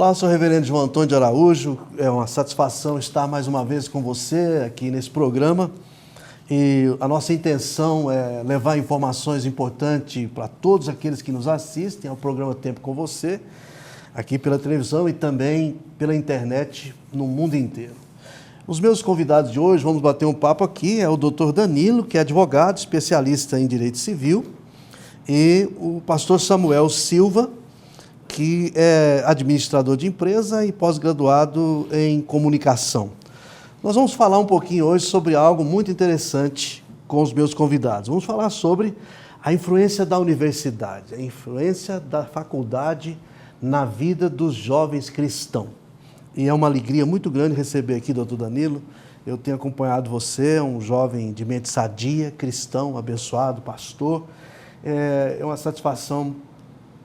Olá, eu sou o reverendo João Antônio de Araújo. É uma satisfação estar mais uma vez com você aqui nesse programa. E a nossa intenção é levar informações importantes para todos aqueles que nos assistem ao programa Tempo com Você, aqui pela televisão e também pela internet no mundo inteiro. Os meus convidados de hoje, vamos bater um papo aqui, é o Dr. Danilo, que é advogado, especialista em direito civil, e o pastor Samuel Silva, que é administrador de empresa e pós-graduado em comunicação. Nós vamos falar um pouquinho hoje sobre algo muito interessante com os meus convidados. Vamos falar sobre a influência da universidade, a influência da faculdade na vida dos jovens cristãos. E é uma alegria muito grande receber aqui, doutor Danilo. Eu tenho acompanhado você, um jovem de mente sadia, cristão, abençoado, pastor. É uma satisfação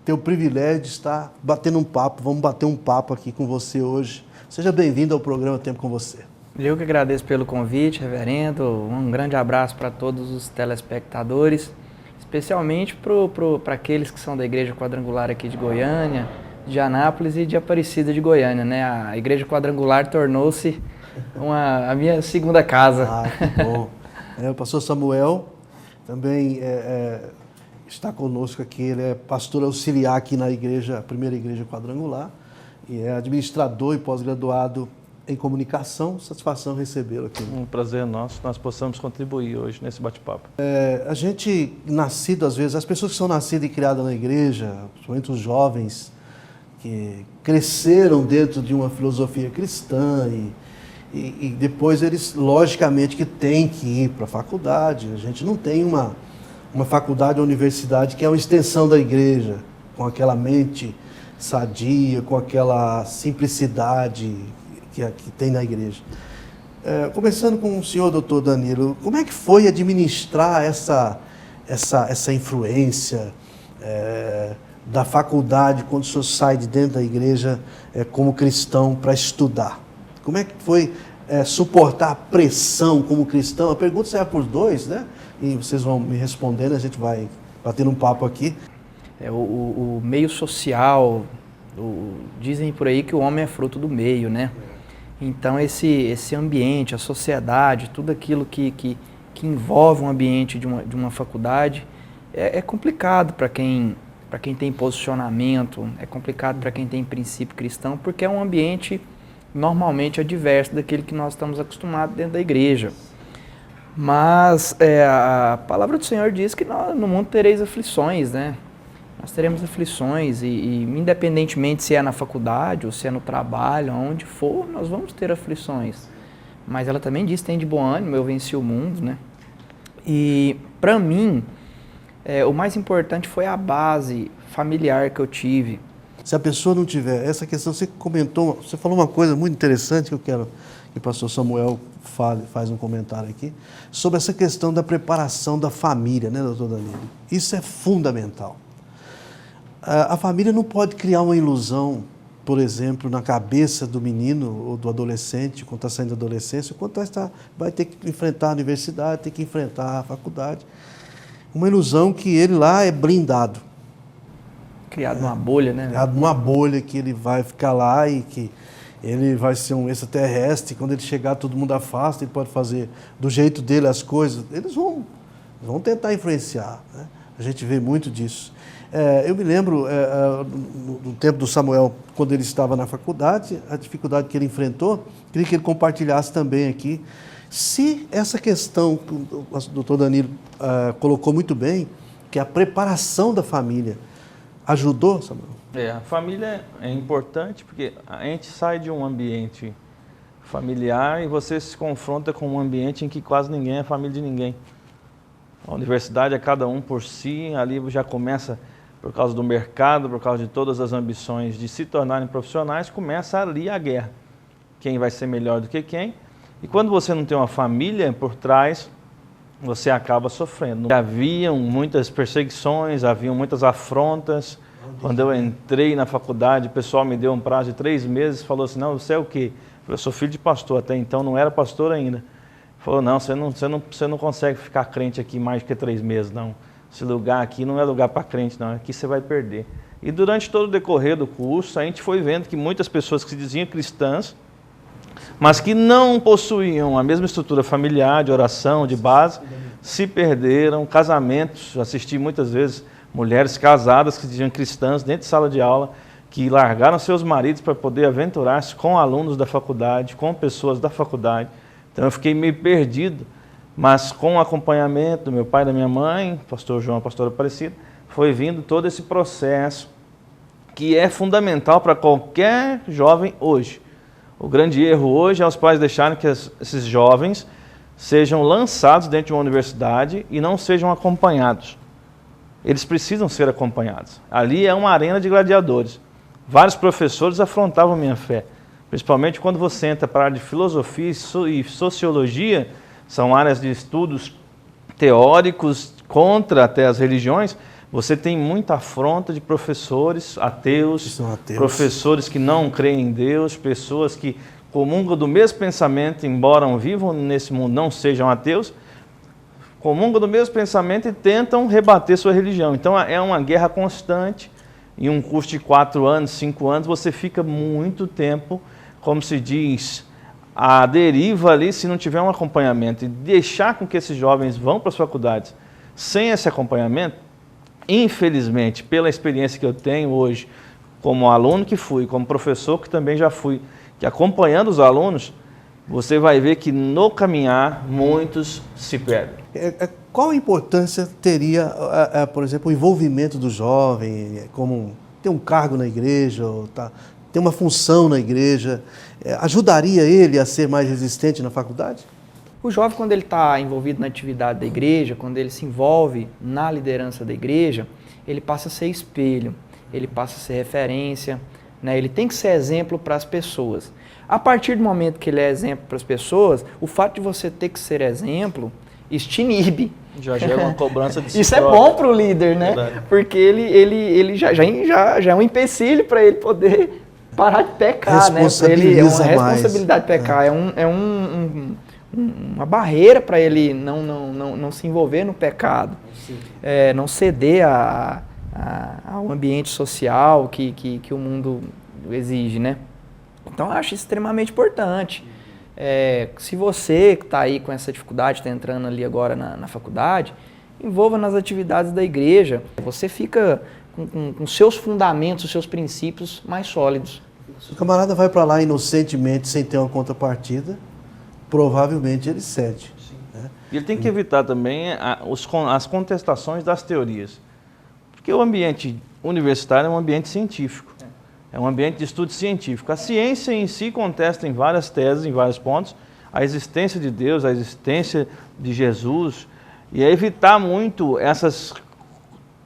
ter o privilégio de estar batendo um papo. Vamos bater um papo aqui com você hoje. Seja bem-vindo ao programa Tempo com Você. Eu que agradeço pelo convite, reverendo. Um grande abraço para todos os telespectadores, especialmente para aqueles que são da Igreja Quadrangular aqui de Goiânia, de Anápolis e de Aparecida de Goiânia, né? A Igreja Quadrangular tornou-se a minha segunda casa. Ah, que bom. O pastor Samuel também está conosco aqui, ele é pastor auxiliar aqui na igreja, a primeira igreja quadrangular, e é administrador e pós-graduado em comunicação. Satisfação recebê-lo aqui. Um prazer nosso, nós possamos contribuir hoje nesse bate-papo. A gente, nascido às vezes, as pessoas que são nascidas e criadas na igreja, principalmente os jovens, que cresceram dentro de uma filosofia cristã e depois eles, logicamente, que têm que ir para a faculdade. A gente não tem uma faculdade ou universidade que é uma extensão da igreja, com aquela mente sadia, com aquela simplicidade que tem na igreja. Começando com o senhor, doutor Danilo, como é que foi administrar essa influência da faculdade quando o senhor sai de dentro da igreja como cristão para estudar? Como é que foi suportar a pressão como cristão? A pergunta serve para os dois, né? E vocês vão me respondendo, a gente vai batendo um papo aqui. O meio social, dizem por aí que o homem é fruto do meio, né? Então esse ambiente, a sociedade, tudo aquilo que envolve um ambiente de uma faculdade é complicado para quem tem posicionamento, é complicado para quem tem princípio cristão, porque é um ambiente normalmente adverso daquele que nós estamos acostumados dentro da igreja. Mas a palavra do Senhor diz que no mundo tereis aflições, né? Nós teremos aflições e independentemente se é na faculdade ou se é no trabalho, onde for, nós vamos ter aflições. Mas ela também diz, tem de bom ânimo, eu venci o mundo, né? E para mim, o mais importante foi a base familiar que eu tive. Se a pessoa não tiver essa questão, você comentou, você falou uma coisa muito interessante que eu quero que o pastor Samuel faz um comentário aqui, sobre essa questão da preparação da família, né, doutor Danilo? Isso é fundamental. A família não pode criar uma ilusão, por exemplo, na cabeça do menino ou do adolescente, quando está saindo da adolescência, quando vai ter que enfrentar a universidade, ter que enfrentar a faculdade. Uma ilusão que ele lá é blindado. Criado numa bolha, né? Criado numa bolha que ele vai ficar lá e que ele vai ser um extraterrestre. Quando ele chegar, todo mundo afasta, ele pode fazer do jeito dele as coisas. Eles vão tentar influenciar, né? A gente vê muito disso. Eu me lembro, no tempo do Samuel, quando ele estava na faculdade, a dificuldade que ele enfrentou, queria que ele compartilhasse também aqui. Se essa questão que o doutor Danilo colocou muito bem, que é a preparação da família, ajudou, Samuel? A família é importante porque a gente sai de um ambiente familiar e você se confronta com um ambiente em que quase ninguém é família de ninguém. A universidade é cada um por si, ali já começa, por causa do mercado, por causa de todas as ambições de se tornarem profissionais, começa ali a guerra. Quem vai ser melhor do que quem? E quando você não tem uma família por trás, você acaba sofrendo. Haviam muitas perseguições, haviam muitas afrontas. Quando eu entrei na faculdade, o pessoal me deu um prazo de 3 meses, falou assim, não, você é o quê? Eu sou filho de pastor, até então não era pastor ainda. Falou, não, você não consegue ficar crente aqui mais do que 3 meses, não. Esse lugar aqui não é lugar para crente, não. Aqui você vai perder. E durante todo o decorrer do curso, a gente foi vendo que muitas pessoas que se diziam cristãs, mas que não possuíam a mesma estrutura familiar, de oração, de base, se perderam, casamentos, assisti muitas vezes mulheres casadas que se diziam cristãs dentro de sala de aula, que largaram seus maridos para poder aventurar-se com alunos da faculdade, com pessoas da faculdade. Então eu fiquei meio perdido, mas com o acompanhamento do meu pai e da minha mãe, pastor João, pastora Aparecida, foi vindo todo esse processo que é fundamental para qualquer jovem hoje. O grande erro hoje é os pais deixarem que esses jovens sejam lançados dentro de uma universidade e não sejam acompanhados. Eles precisam ser acompanhados. Ali é uma arena de gladiadores. Vários professores afrontavam minha fé, principalmente quando você entra para a área de filosofia e sociologia, são áreas de estudos teóricos contra até as religiões. Você tem muita afronta de professores ateus, professores que não creem em Deus, pessoas que comungam do mesmo pensamento, embora vivam nesse mundo não sejam ateus, comungam do mesmo pensamento e tentam rebater sua religião. Então é uma guerra constante. Em um curso de 4 anos, 5 anos, você fica muito tempo, como se diz, à deriva ali, se não tiver um acompanhamento. E deixar com que esses jovens vão para as faculdades sem esse acompanhamento, infelizmente, pela experiência que eu tenho hoje, como aluno que fui, como professor que também já fui, que acompanhando os alunos, você vai ver que no caminhar muitos se perdem. Qual a importância teria, por exemplo, o envolvimento do jovem, como ter um cargo na igreja, ou ter uma função na igreja, ajudaria ele a ser mais resistente na faculdade? O jovem, quando ele está envolvido na atividade da igreja, quando ele se envolve na liderança da igreja, ele passa a ser espelho, ele passa a ser referência, né? Ele tem que ser exemplo para as pessoas. A partir do momento que ele é exemplo para as pessoas, o fato de você ter que ser exemplo, isso te inibe. Já gera uma cobrança de si Isso próprio. é bom para o líder, né? Verdade. Porque ele já é um empecilho para ele poder parar de pecar, né? Ele é uma responsabilidade de pecar, uma barreira para ele não se envolver no pecado, não ceder ao ambiente social que o mundo exige, né? Então eu acho extremamente importante. Se você que está aí com essa dificuldade, está entrando ali agora na faculdade, envolva nas atividades da igreja. Você fica com seus fundamentos, os seus princípios mais sólidos. Se o camarada vai para lá inocentemente, sem ter uma contrapartida, provavelmente ele cede. Né? E ele tem que evitar também as contestações das teorias. Porque o ambiente universitário é um ambiente científico. É um ambiente de estudo científico. A ciência em si contesta em várias teses, em vários pontos, a existência de Deus, a existência de Jesus, e é evitar muito esses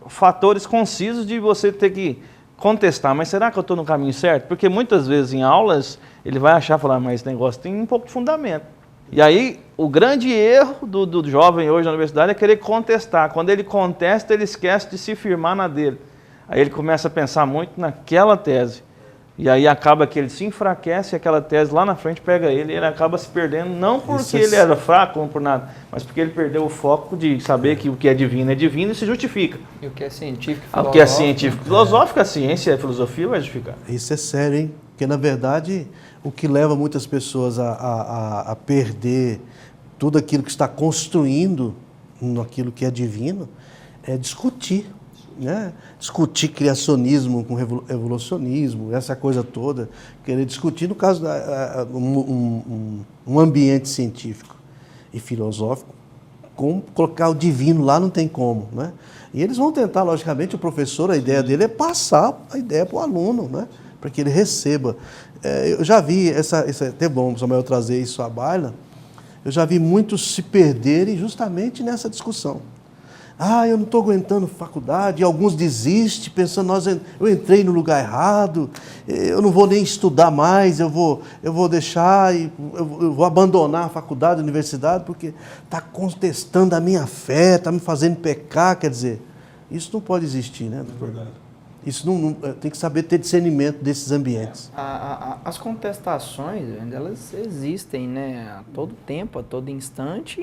fatores concisos de você ter que contestar, mas será que eu estou no caminho certo? Porque muitas vezes em aulas ele vai falar, mas esse negócio tem um pouco de fundamento. E aí o grande erro do jovem hoje na universidade é querer contestar. Quando ele contesta, ele esquece de se firmar na dele. Aí ele começa a pensar muito naquela tese. E aí acaba que ele se enfraquece e aquela tese lá na frente pega ele e ele acaba se perdendo, não porque ele era fraco ou por nada, mas porque ele perdeu o foco de saber que o que é divino e se justifica. E o que é científico, o que é científico, filosófico, a ciência e a filosofia vai justificar. Isso é sério, hein? Porque, na verdade, o que leva muitas pessoas a perder tudo aquilo que está construindo naquilo que é divino é discutir. Né? Discutir criacionismo com evolucionismo, essa coisa toda, querer discutir, no caso, um ambiente científico e filosófico, colocar o divino lá não tem como. Né? E eles vão tentar, logicamente, o professor, a ideia dele é passar a ideia para o aluno, né? Para que ele receba. Eu já vi, é até bom, Samuel, trazer isso à baila, eu já vi muitos se perderem justamente nessa discussão. Eu não estou aguentando faculdade, e alguns desistem, pensando, eu entrei no lugar errado, eu não vou nem estudar mais, eu vou deixar, eu vou abandonar a faculdade, a universidade, porque está contestando a minha fé, está me fazendo pecar, quer dizer, isso não pode existir, né, doutor? Isso tem que saber ter discernimento desses ambientes. As contestações, elas existem, né, a todo tempo, a todo instante,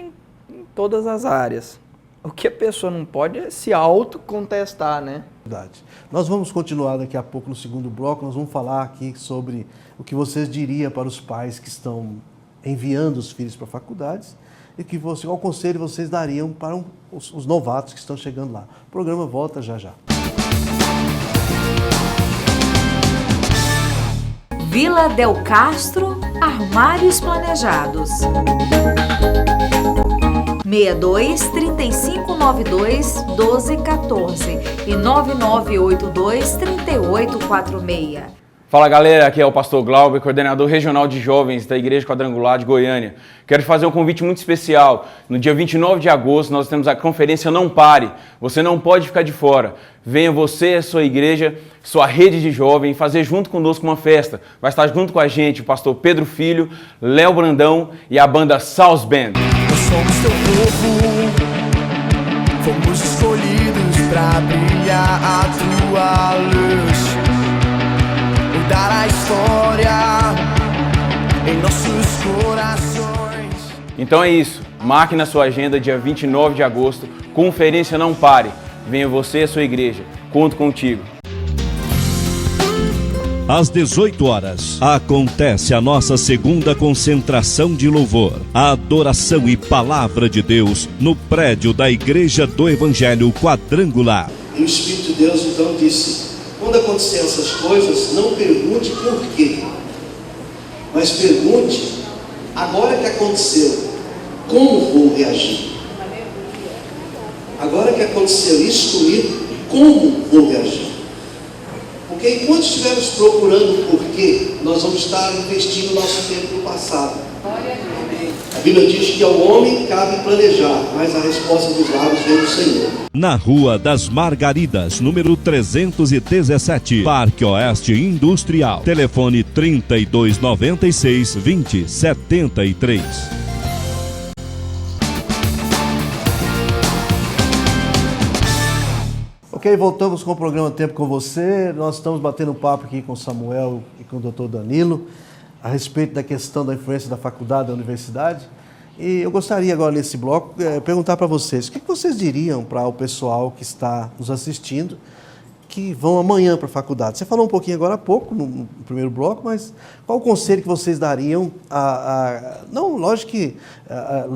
em todas as áreas. O que a pessoa não pode é se autocontestar, né? faculdade. Nós vamos continuar daqui a pouco no segundo bloco, nós vamos falar aqui sobre o que vocês diriam para os pais que estão enviando os filhos para faculdades e qual conselho vocês dariam para os novatos que estão chegando lá. O programa volta já já. Vila Del Castro, Armários Planejados. 62 3592 1214 e 9982 3846. Fala galera, aqui é o Pastor Glauber, coordenador regional de jovens da Igreja Quadrangular de Goiânia. Quero te fazer um convite muito especial. No dia 29 de agosto nós temos a conferência Não Pare. Você não pode ficar de fora. Venha você, a sua igreja, sua rede de jovens, fazer junto conosco uma festa. Vai estar junto com a gente o pastor Pedro Filho, Léo Brandão e a banda South Band. Nós somos teu povo, fomos escolhidos para brilhar a tua luz. Mudar a história em nossos corações. Então é isso, marque na sua agenda dia 29 de agosto, conferência Não Pare. Venha você e a sua igreja, conto contigo. Às 18 horas, acontece a nossa segunda concentração de louvor, a adoração e palavra de Deus no prédio da Igreja do Evangelho Quadrangular. E o Espírito de Deus então disse: quando acontecerem essas coisas, não pergunte por quê, mas pergunte, agora que aconteceu, como vou reagir? Agora que aconteceu isso comigo, como vou reagir? Porque enquanto estivermos procurando o porquê, nós vamos estar investindo nosso tempo no passado. A Bíblia diz que ao homem cabe planejar, mas a resposta dos lábios vem do Senhor. Na Rua das Margaridas, número 317, Parque Oeste Industrial. Telefone 3296 2073. Ok, voltamos com o programa Tempo com Você. Nós estamos batendo papo aqui com o Samuel e com o Dr. Danilo a respeito da questão da influência da faculdade, da universidade. E eu gostaria agora, nesse bloco, perguntar para vocês, o que vocês diriam para o pessoal que está nos assistindo, que vão amanhã para a faculdade? Você falou um pouquinho agora há pouco, no primeiro bloco, mas qual o conselho que vocês dariam Não, lógico que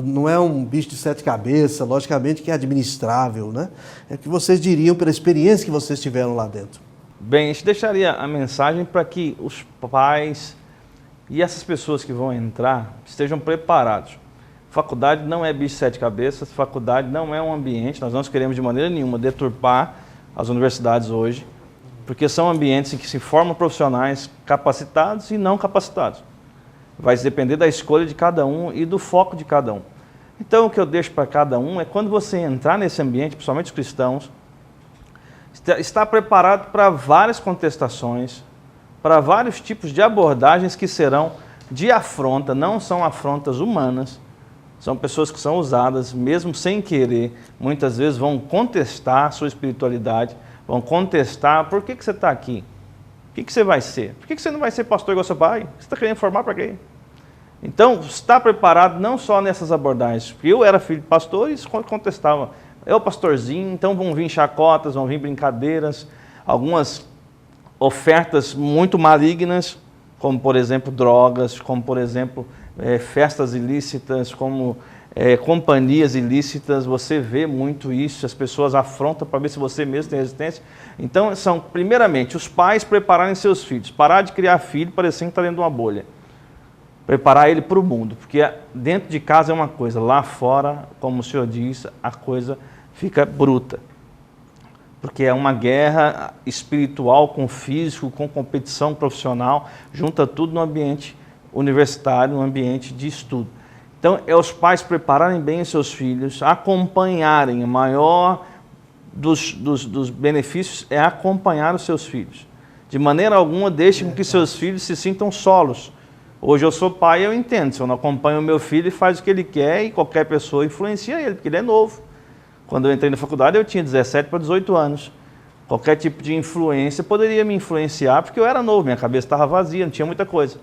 não é um bicho de 7 cabeças, logicamente que é administrável, né? É o que vocês diriam pela experiência que vocês tiveram lá dentro? Bem, a gente deixaria a mensagem para que os pais e essas pessoas que vão entrar estejam preparados. Faculdade não é bicho de 7 cabeças, faculdade não é um ambiente, nós não queremos de maneira nenhuma deturpar as universidades hoje, porque são ambientes em que se formam profissionais capacitados e não capacitados. Vai depender da escolha de cada um e do foco de cada um. Então, o que eu deixo para cada um é, quando você entrar nesse ambiente, principalmente os cristãos, estar preparado para várias contestações, para vários tipos de abordagens que serão de afronta, não são afrontas humanas, são pessoas que são usadas, mesmo sem querer, muitas vezes vão contestar a sua espiritualidade, vão contestar, por que você está aqui? O que você vai ser? Por que você não vai ser pastor igual seu pai? Você está querendo formar para quê? Então, está preparado não só nessas abordagens, porque eu era filho de pastor e contestava, eu pastorzinho, então vão vir chacotas, vão vir brincadeiras, algumas ofertas muito malignas, como por exemplo drogas, como por exemplo festas ilícitas, como companhias ilícitas. Você vê muito isso, as pessoas afrontam para ver se você mesmo tem resistência. Então, são primeiramente os pais prepararem seus filhos, parar de criar filho parecendo que está dentro de uma bolha, preparar ele para o mundo, porque dentro de casa é uma coisa, lá fora, como o Senhor diz, a coisa fica bruta. Porque é uma guerra espiritual com físico, com competição profissional, junta tudo no ambiente universitário, no ambiente de estudo. Então, é os pais prepararem bem os seus filhos, acompanharem. O maior dos benefícios é acompanhar os seus filhos. De maneira alguma, deixem que seus filhos se sintam solos. Hoje eu sou pai e eu entendo. Se eu não acompanho o meu filho, ele faz o que ele quer e qualquer pessoa influencia ele, porque ele é novo. Quando eu entrei na faculdade, eu tinha 17 para 18 anos. Qualquer tipo de influência poderia me influenciar, porque eu era novo, minha cabeça estava vazia, não tinha muita coisa.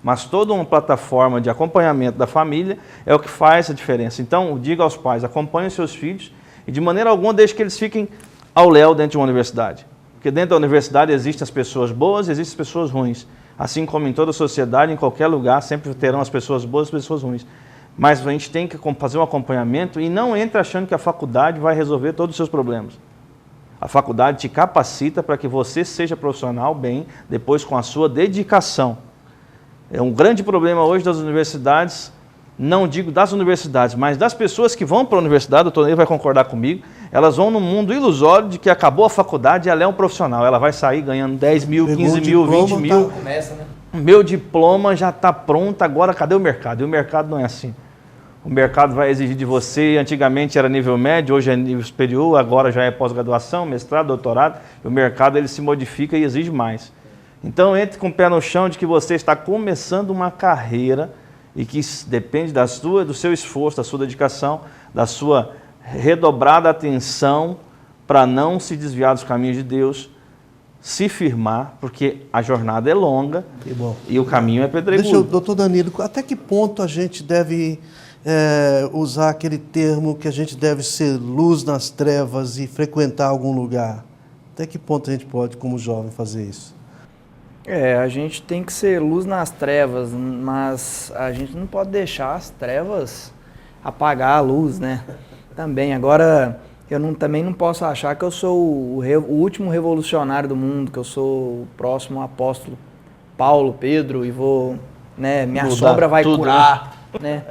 Mas toda uma plataforma de acompanhamento da família é o que faz a diferença. Então, diga aos pais, acompanhem seus filhos e de maneira alguma deixe que eles fiquem ao léu dentro de uma universidade. Porque dentro da universidade existem as pessoas boas e existem as pessoas ruins. Assim como em toda a sociedade, em qualquer lugar, sempre terão as pessoas boas e as pessoas ruins. Mas a gente tem que fazer um acompanhamento e não entre achando que a faculdade vai resolver todos os seus problemas. A faculdade te capacita para que você seja profissional bem, depois com a sua dedicação. É um grande problema hoje das universidades, não digo das universidades, mas das pessoas que vão para a universidade, o doutor Ney vai concordar comigo, elas vão num mundo ilusório de que acabou a faculdade e ela é um profissional. Ela vai sair ganhando 10 mil, 15 mil, 20 mil. Começa, né? Meu diploma já está pronto, agora cadê o mercado? E o mercado não é assim. O mercado vai exigir de você, antigamente era nível médio, hoje é nível superior, agora já é pós-graduação, mestrado, doutorado. O mercado ele se modifica e exige mais. Então entre com o pé no chão de que você está começando uma carreira e que depende do seu esforço, da sua dedicação, da sua redobrada atenção para não se desviar dos caminhos de Deus, se firmar, porque a jornada é longa e o caminho é pedregoso. Doutor Danilo, até que ponto a gente deve usar aquele termo que a gente deve ser luz nas trevas e frequentar algum lugar? Até que ponto a gente pode, como jovem, fazer isso? A gente tem que ser luz nas trevas, mas a gente não pode deixar as trevas apagar a luz, né? Também, agora, também não posso achar que eu sou o último revolucionário do mundo, que eu sou o próximo apóstolo Paulo, Pedro, e vou, né, minha sombra vai tudo, curar, né?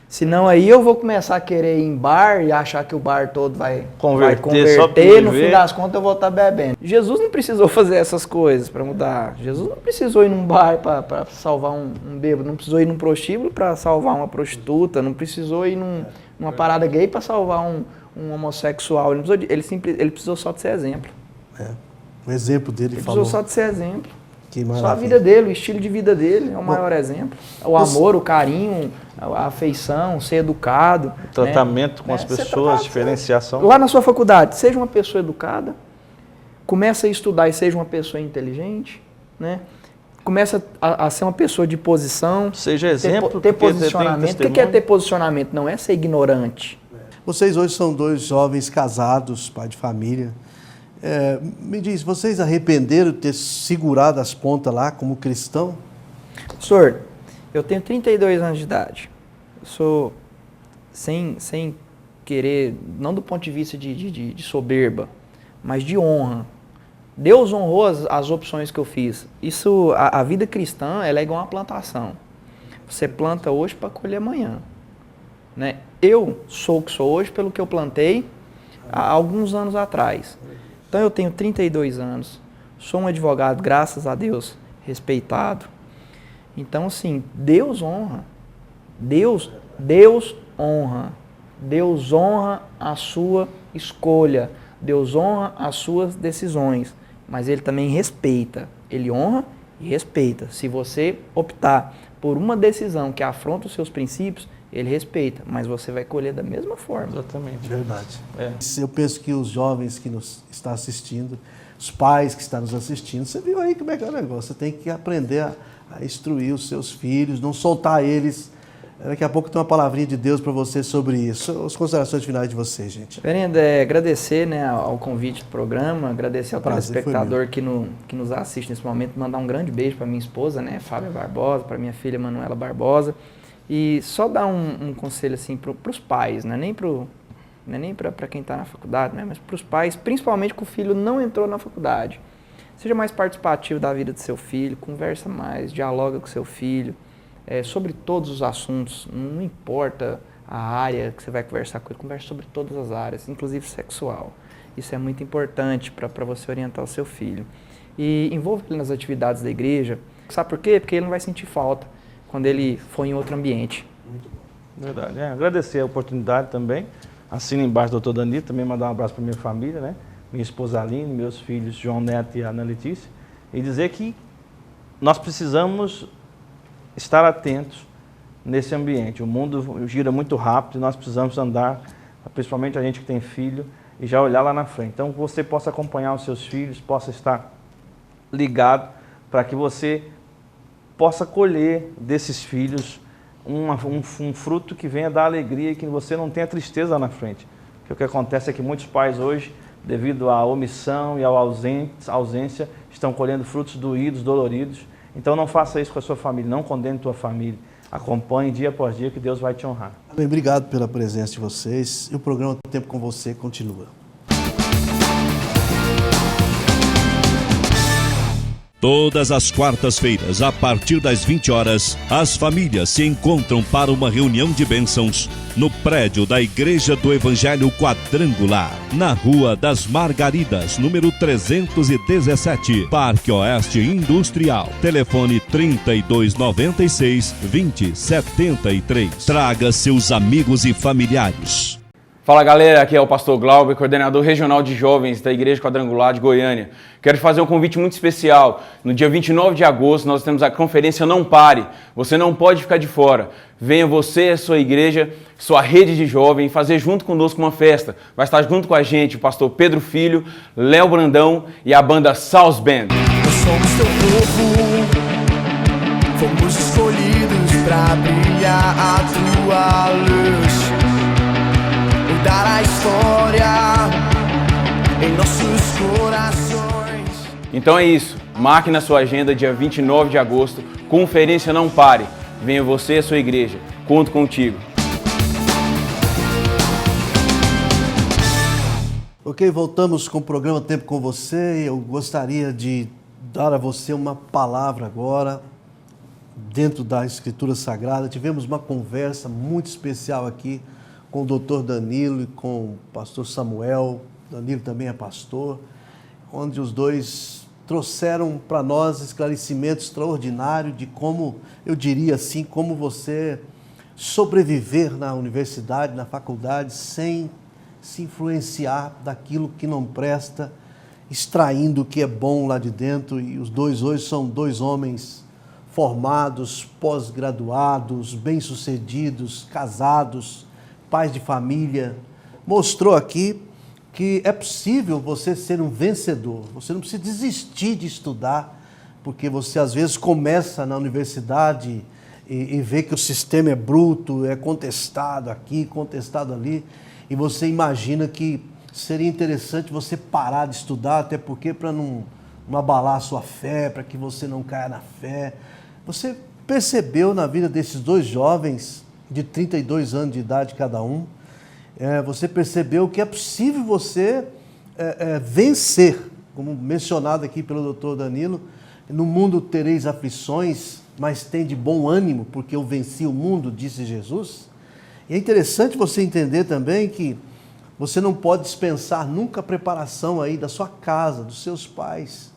Senão aí eu vou começar a querer ir em bar e achar que o bar todo vai converter, no fim das contas eu vou estar bebendo. Jesus não precisou fazer essas coisas para mudar. Jesus não precisou ir num bar para salvar um bêbado, não precisou ir num prostíbulo para salvar uma prostituta, não precisou ir numa parada gay para salvar um homossexual. Ele precisou só de ser exemplo. O exemplo dele ele falou. Precisou só de ser exemplo. Que maravilha. Só a vida dele, o estilo de vida dele é o maior exemplo. O amor, o carinho, a afeição, ser educado. O tratamento, né, com as pessoas, diferenciação. Lá na sua faculdade, seja uma pessoa educada, comece a estudar e seja uma pessoa inteligente, né? Começa a ser uma pessoa de posição. Seja exemplo. Ter posicionamento. O que é ter posicionamento? Não é ser ignorante. Vocês hoje são dois jovens casados, pai de família. Me diz, vocês arrependeram de ter segurado as pontas lá como cristão? Senhor, eu tenho 32 anos de idade. Eu sou, sem querer, não do ponto de vista de soberba, mas de honra. Deus honrou as opções que eu fiz. Isso, a vida cristã, ela é igual uma plantação. Você planta hoje para colher amanhã, né? Eu sou o que sou hoje pelo que eu plantei há alguns anos atrás. Então eu tenho 32 anos, sou um advogado, graças a Deus, respeitado. Então assim, Deus honra, Deus honra, Deus honra a sua escolha, Deus honra as suas decisões, mas Ele também respeita, Ele honra e respeita. Se você optar por uma decisão que afronta os seus princípios, Ele respeita, mas você vai colher da mesma forma. Exatamente. Verdade. Eu penso que os jovens que nos estão assistindo, os pais que estão nos assistindo, você viu aí como é que é o negócio. Você tem que aprender a instruir os seus filhos, não soltar eles. Daqui a pouco tem uma palavrinha de Deus para você sobre isso. As considerações finais de vocês, gente. Reverendo, agradecer, né, ao convite do programa, agradecer ao telespectador que nos assiste nesse momento, mandar um grande beijo para minha esposa, né, Fábia Barbosa, para minha filha Manuela Barbosa. E só dar um conselho assim para os pais, não é nem para quem está na faculdade, né, mas para os pais, principalmente que o filho não entrou na faculdade. Seja mais participativo da vida do seu filho, conversa mais, dialoga com seu filho, sobre todos os assuntos, não importa a área que você vai conversar com ele, conversa sobre todas as áreas, inclusive sexual. Isso é muito importante para você orientar o seu filho. E envolva ele nas atividades da igreja. Sabe por quê? Porque ele não vai sentir falta quando ele for em outro ambiente. Muito bom. Verdade. Agradecer a oportunidade também. Assino embaixo do Dr. Danilo, também mandar um abraço para minha família, né? Minha esposa Aline, meus filhos João Neto e Ana Letícia. E dizer que nós precisamos estar atentos nesse ambiente. O mundo gira muito rápido e nós precisamos andar, principalmente a gente que tem filho, e já olhar lá na frente. Então, que você possa acompanhar os seus filhos, possa estar ligado para que você possa colher desses filhos um fruto que venha dar alegria e que você não tenha tristeza lá na frente. Porque o que acontece é que muitos pais hoje devido à omissão e à ausência, estão colhendo frutos doídos, doloridos. Então não faça isso com a sua família, não condene a tua família. Acompanhe dia após dia que Deus vai te honrar. Bem, obrigado pela presença de vocês e o programa Tempo com Você continua. Todas as quartas-feiras, a partir das 20 horas, as famílias se encontram para uma reunião de bênçãos no prédio da Igreja do Evangelho Quadrangular, na Rua das Margaridas, número 317, Parque Oeste Industrial. Telefone 3296-2073. Traga seus amigos e familiares. Fala galera, aqui é o pastor Glauber, coordenador regional de jovens da Igreja Quadrangular de Goiânia. Quero fazer um convite muito especial. No dia 29 de agosto nós temos a conferência Não Pare. Você não pode ficar de fora. Venha você, a sua igreja, sua rede de jovem, fazer junto conosco uma festa. Vai estar junto com a gente o pastor Pedro Filho, Léo Brandão e a banda South Band. Nós somos teu povo, fomos escolhidos pra brilhar a tua luz. Mudar a história em nossos corações. Então é isso, marque na sua agenda dia 29 de agosto, conferência Não Pare. Venha você e a sua igreja, conto contigo. Ok, voltamos com o programa Tempo com Você. Eu gostaria de dar a você uma palavra agora, dentro da Escritura Sagrada. Tivemos uma conversa muito especial aqui com o Dr. Danilo e com o pastor Samuel. Danilo também é pastor, onde os dois trouxeram para nós esclarecimento extraordinário de como, eu diria assim, como você sobreviver na universidade, na faculdade, sem se influenciar daquilo que não presta, extraindo o que é bom lá de dentro. E os dois hoje são dois homens formados, pós-graduados, bem-sucedidos, casados, pais de família. Mostrou aqui que é possível você ser um vencedor. Você não precisa desistir de estudar, porque você às vezes começa na universidade e vê que o sistema é bruto, é contestado aqui, contestado ali, e você imagina que seria interessante você parar de estudar, até porque para não abalar a sua fé, para que você não caia na fé. Você percebeu na vida desses dois jovens, de 32 anos de idade cada um, você percebeu que é possível você vencer, como mencionado aqui pelo Dr. Danilo. No mundo tereis aflições, mas tem de bom ânimo, porque eu venci o mundo, disse Jesus. E é interessante você entender também que você não pode dispensar nunca a preparação aí da sua casa, dos seus pais,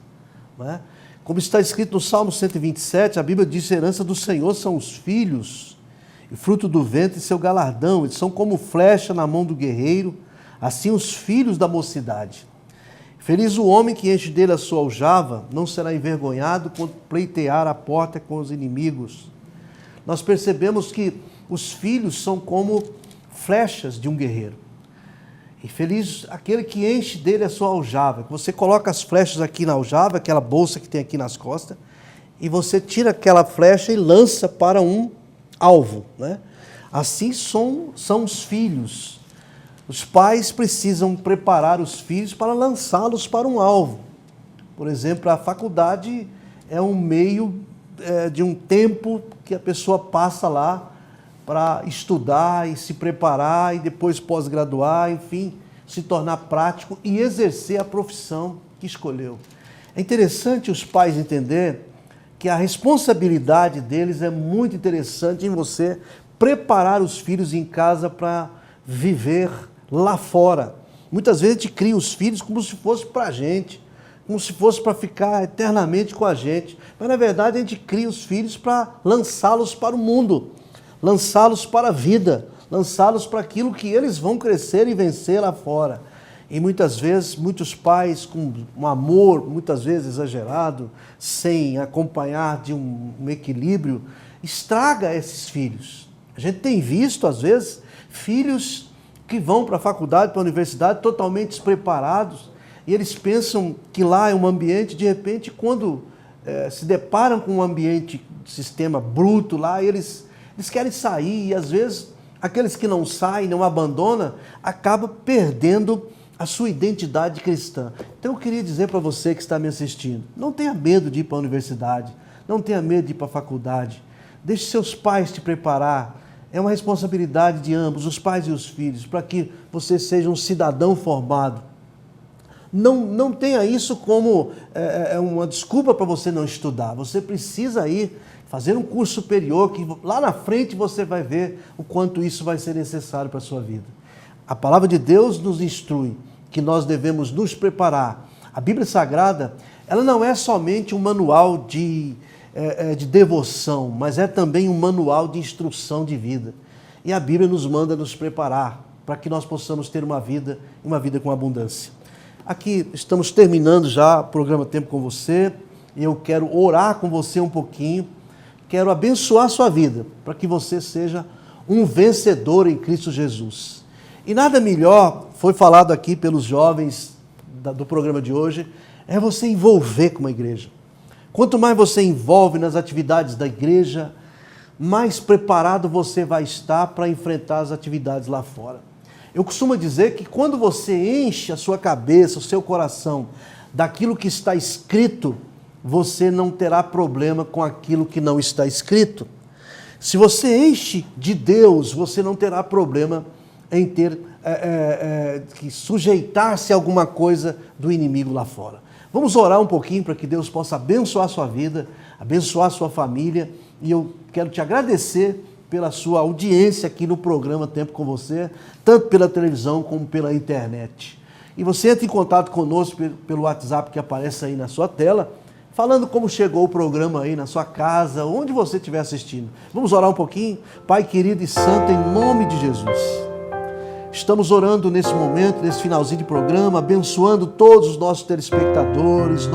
não é? Como está escrito no Salmo 127, a Bíblia diz: a herança do Senhor são os filhos, e fruto do ventre seu galardão. Eles são como flecha na mão do guerreiro, assim os filhos da mocidade. Feliz o homem que enche dele a sua aljava, não será envergonhado quando pleitear a porta com os inimigos. Nós percebemos que os filhos são como flechas de um guerreiro. E feliz aquele que enche dele a sua aljava. Você coloca as flechas aqui na aljava, aquela bolsa que tem aqui nas costas, e você tira aquela flecha e lança para um alvo, né? Assim são os filhos. Os pais precisam preparar os filhos para lançá-los para um alvo. Por exemplo, a faculdade é um meio de um tempo que a pessoa passa lá para estudar e se preparar e depois pós-graduar, enfim, se tornar prático e exercer a profissão que escolheu. É interessante os pais entenderem que a responsabilidade deles é muito interessante em você preparar os filhos em casa para viver lá fora. Muitas vezes a gente cria os filhos como se fosse para a gente, como se fosse para ficar eternamente com a gente. Mas na verdade a gente cria os filhos para lançá-los para o mundo, lançá-los para a vida, lançá-los para aquilo que eles vão crescer e vencer lá fora. E muitas vezes, muitos pais com um amor, muitas vezes exagerado, sem acompanhar de um equilíbrio, estraga esses filhos. A gente tem visto, às vezes, filhos que vão para a faculdade, para a universidade, totalmente despreparados, e eles pensam que lá é um ambiente, de repente, quando se deparam com um ambiente, sistema bruto lá, eles querem sair, e às vezes aqueles que não saem, não abandonam, acabam perdendo a sua identidade cristã. Então eu queria dizer para você que está me assistindo, não tenha medo de ir para a universidade, não tenha medo de ir para a faculdade, deixe seus pais te preparar, é uma responsabilidade de ambos, os pais e os filhos, para que você seja um cidadão formado. Não tenha isso como uma desculpa para você não estudar, você precisa ir fazer um curso superior, que lá na frente você vai ver o quanto isso vai ser necessário para a sua vida. A palavra de Deus nos instrui que nós devemos nos preparar. A Bíblia Sagrada, ela não é somente um manual de devoção, mas é também um manual de instrução de vida. E a Bíblia nos manda nos preparar para que nós possamos ter uma vida com abundância. Aqui estamos terminando já o programa Tempo com Você, e eu quero orar com você um pouquinho, quero abençoar a sua vida, para que você seja um vencedor em Cristo Jesus. E nada melhor, foi falado aqui pelos jovens do programa de hoje, é você envolver com a igreja. Quanto mais você envolve nas atividades da igreja, mais preparado você vai estar para enfrentar as atividades lá fora. Eu costumo dizer que quando você enche a sua cabeça, o seu coração, daquilo que está escrito, você não terá problema com aquilo que não está escrito. Se você enche de Deus, você não terá problema em ter que sujeitar-se a alguma coisa do inimigo lá fora. Vamos orar um pouquinho para que Deus possa abençoar a sua vida, abençoar a sua família, e eu quero te agradecer pela sua audiência aqui no programa Tempo com Você, tanto pela televisão como pela internet. E você entra em contato conosco pelo WhatsApp que aparece aí na sua tela, falando como chegou o programa aí na sua casa, onde você estiver assistindo. Vamos orar um pouquinho? Pai querido e santo, em nome de Jesus. Estamos orando nesse momento, nesse finalzinho de programa, abençoando todos os nossos telespectadores,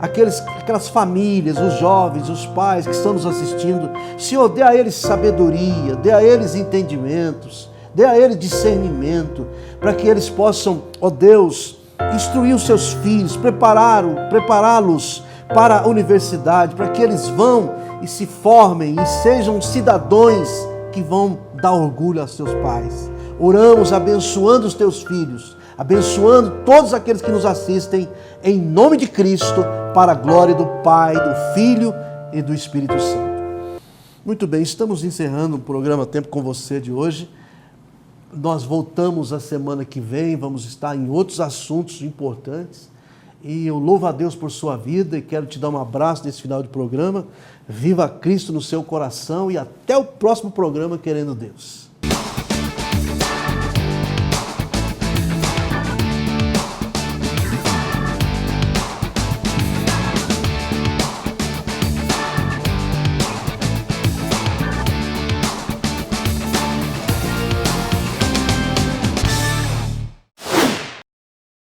aquelas famílias, os jovens, os pais que estão nos assistindo. Senhor, dê a eles sabedoria, dê a eles entendimentos, dê a eles discernimento, para que eles possam, ó Deus, instruir os seus filhos, prepará-los para a universidade, para que eles vão e se formem e sejam cidadãos que vão dar orgulho aos seus pais. Oramos abençoando os teus filhos, abençoando todos aqueles que nos assistem, em nome de Cristo, para a glória do Pai, do Filho e do Espírito Santo. Muito bem, estamos encerrando o programa Tempo com Você de hoje. Nós voltamos a semana que vem, vamos estar em outros assuntos importantes. E eu louvo a Deus por sua vida e quero te dar um abraço nesse final de programa. Viva Cristo no seu coração e até o próximo programa, querendo Deus.